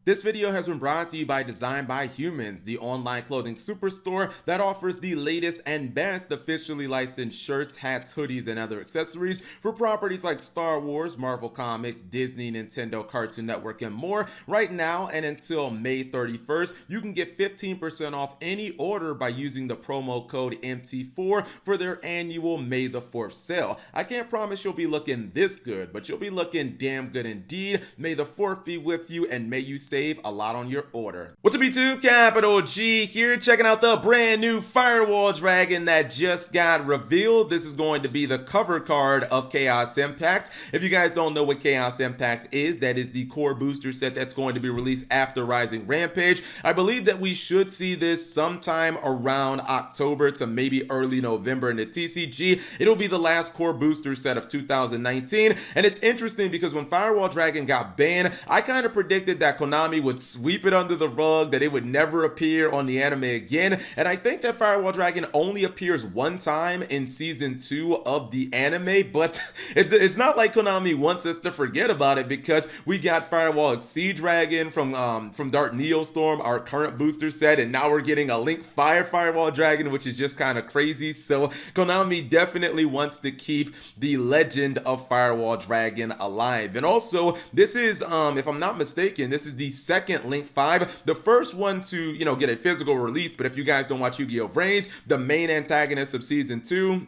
This video has been brought to you by Design by Humans, the online clothing superstore that offers the latest and best officially licensed shirts, hats, hoodies, and other accessories for properties like Star Wars, Marvel Comics, Disney, Nintendo, Cartoon Network, and more. Right now and until May 31st, you can get 15% off any order by using the promo code MT4 for their annual May the 4th sale. I can't promise you'll be looking this good, but you'll be looking damn good indeed. May the 4th be with you, and may you save a lot on your order. What's up, YouTube? Capital G here, checking out the brand new Firewall Dragon that just got revealed. This is going to be the cover card of Chaos Impact. If you guys don't know what Chaos Impact is, that is the core booster set that's going to be released after Rising Rampage. I believe that we should see this sometime around October to maybe early November in the TCG. It'll be the last core booster set of 2019, and it's interesting because when Firewall Dragon got banned, I kind of predicted that Konami would sweep it under the rug, that it would never appear on the anime again. And I think that Firewall Dragon only appears one time in season 2 of the anime, but it's not like Konami wants us to forget about it, because we got Firewall Sea Dragon from Dark Neostorm, our current booster set, and now we're getting a Link Fire Firewall Dragon, which is just kind of crazy. So Konami definitely wants to keep the legend of Firewall Dragon alive. And also, this is if I'm not mistaken, this is the second Link 5, the first one to get a physical release. But if you guys don't watch Yu-Gi-Oh! Vrains, the main antagonist of season 2,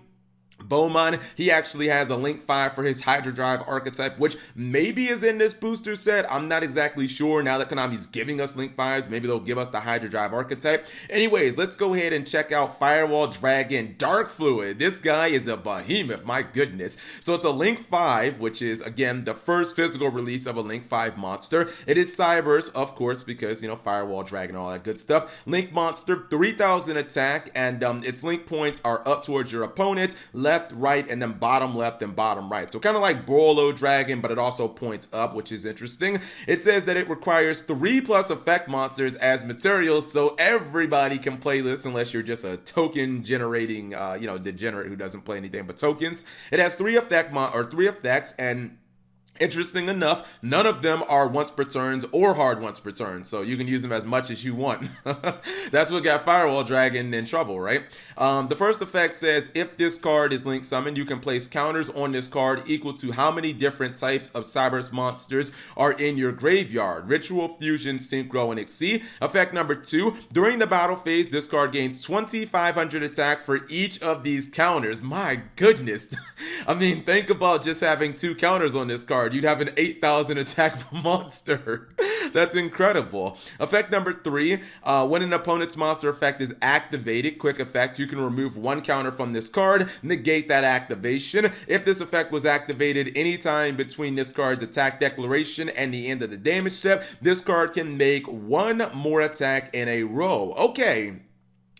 Bowman, he actually has a Link 5 for his Hydra Drive archetype, which maybe is in this booster set. I'm not exactly sure. Now that Konami's giving us Link 5s, maybe they'll give us the Hydra Drive archetype. Anyways, let's go ahead and check out Firewall Dragon Darkfluid. This guy is a behemoth, my goodness. So it's a Link 5, which is, again, the first physical release of a Link 5 monster. It is Cybers, of course, because, Firewall Dragon, all that good stuff. Link monster, 3,000 attack, and its Link points are up towards your opponent, left, right, and then bottom left and bottom right. So kind of like Borolo Dragon, but it also points up, which is interesting. It says that it requires 3+ effect monsters as materials, so everybody can play this unless you're just a token generating, degenerate who doesn't play anything but tokens. It has 3 effects, and interesting enough, none of them are once per turns or hard once per turn, so you can use them as much as you want. That's what got Firewall Dragon in trouble, right? The first effect says, if this card is Link summoned, you can place counters on this card equal to how many different types of Cybers monsters are in your graveyard. Ritual, Fusion, Synchro, and Xyz. Effect number 2, during the battle phase, this card gains 2,500 attack for each of these counters. My goodness. I mean, think about just having 2 counters on this card. You'd have an 8,000 attack monster. That's incredible. Effect number 3, when an opponent's monster effect is activated, quick effect, you can remove 1 counter from this card, negate that activation. If this effect was activated anytime between this card's attack declaration and the end of the damage step, this card can make 1 more attack in a row. Okay.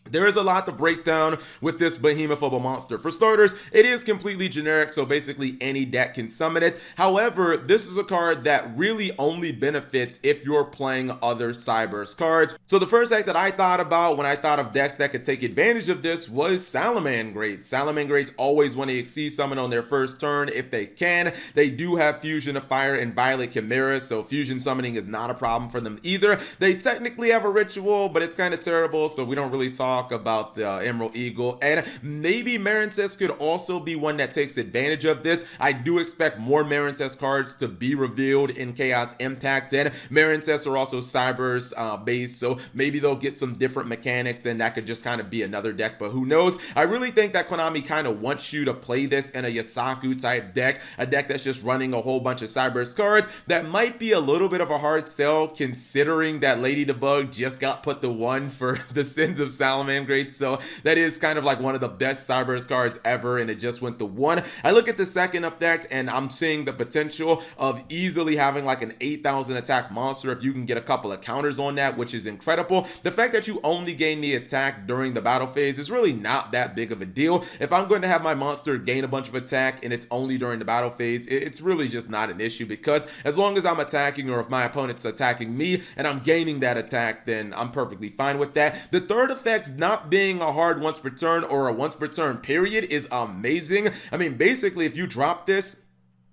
There is a lot to break down with this behemoth of a monster. For starters, it is completely generic, so basically any deck can summon it. However, this is a card that really only benefits if you're playing other Cybers cards. So the first deck that I thought about when I thought of decks that could take advantage of this was Salamangreats. Salamangreats always want to Xyz summon on their first turn if they can. They do have Fusion of Fire and Violet Chimera, so Fusion summoning is not a problem for them either. They technically have a Ritual, but it's kind of terrible, so we don't really talk about the Emerald Eagle. And maybe Marincess could also be one that takes advantage of this. I do expect more Marincess cards to be revealed in Chaos Impact, and Marincess are also Cybers based, so maybe they'll get some different mechanics and that could just kind of be another deck, but who knows. I really think that Konami kind of wants you to play this in a Yasaku type deck, a deck that's just running a whole bunch of Cybers cards. That might be a little bit of a hard sell considering that Lady the Bug just got put to 1 for the Sins of Salamangreat. So that is kind of like one of the best Cybers cards ever, and it just went to 1. I look at the second effect and I'm seeing the potential of easily having like an 8,000 attack monster if you can get a couple of counters on that, which is incredible. The fact that you only gain the attack during the battle phase is really not that big of a deal. If I'm going to have my monster gain a bunch of attack and it's only during the battle phase, it's really just not an issue, because as long as I'm attacking, or if my opponent's attacking me and I'm gaining that attack, then I'm perfectly fine with that. The third effect, not being a hard once per turn or a once per turn period, is amazing. I mean, basically, if you drop this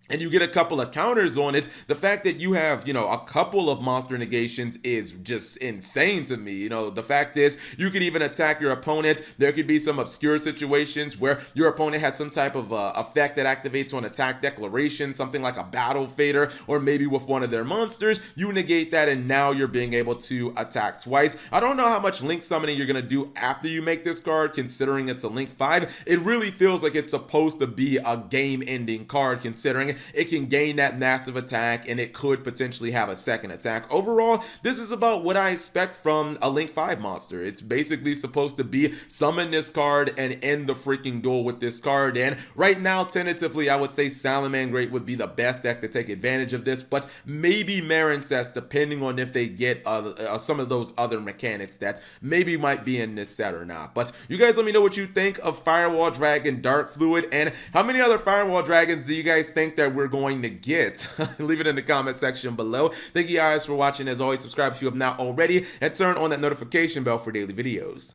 and you get a couple of counters on it. The fact that you have, a couple of monster negations is just insane to me. The fact is, you could even attack your opponent. There could be some obscure situations where your opponent has some type of effect that activates on attack declaration, something like a battle fader, or maybe with one of their monsters, you negate that, and now you're being able to attack twice. I don't know how much link summoning you're going to do after you make this card, considering it's a link 5. It really feels like it's supposed to be a game-ending card, considering it can gain that massive attack and it could potentially have a second attack. Overall, this is about what I expect from a Link 5 monster. It's basically supposed to be summon this card and end the freaking duel with this card. And right now, tentatively, I would say Salamangreat would be the best deck to take advantage of this, but maybe Marincess, depending on if they get some of those other mechanics that maybe might be in this set or not. But you guys let me know what you think of Firewall Dragon Darkfluid, and how many other Firewall Dragons do you guys think that we're going to get? Leave it in the comment section below. Thank you guys for watching. As always, subscribe if you have not already, and turn on that notification bell for daily videos.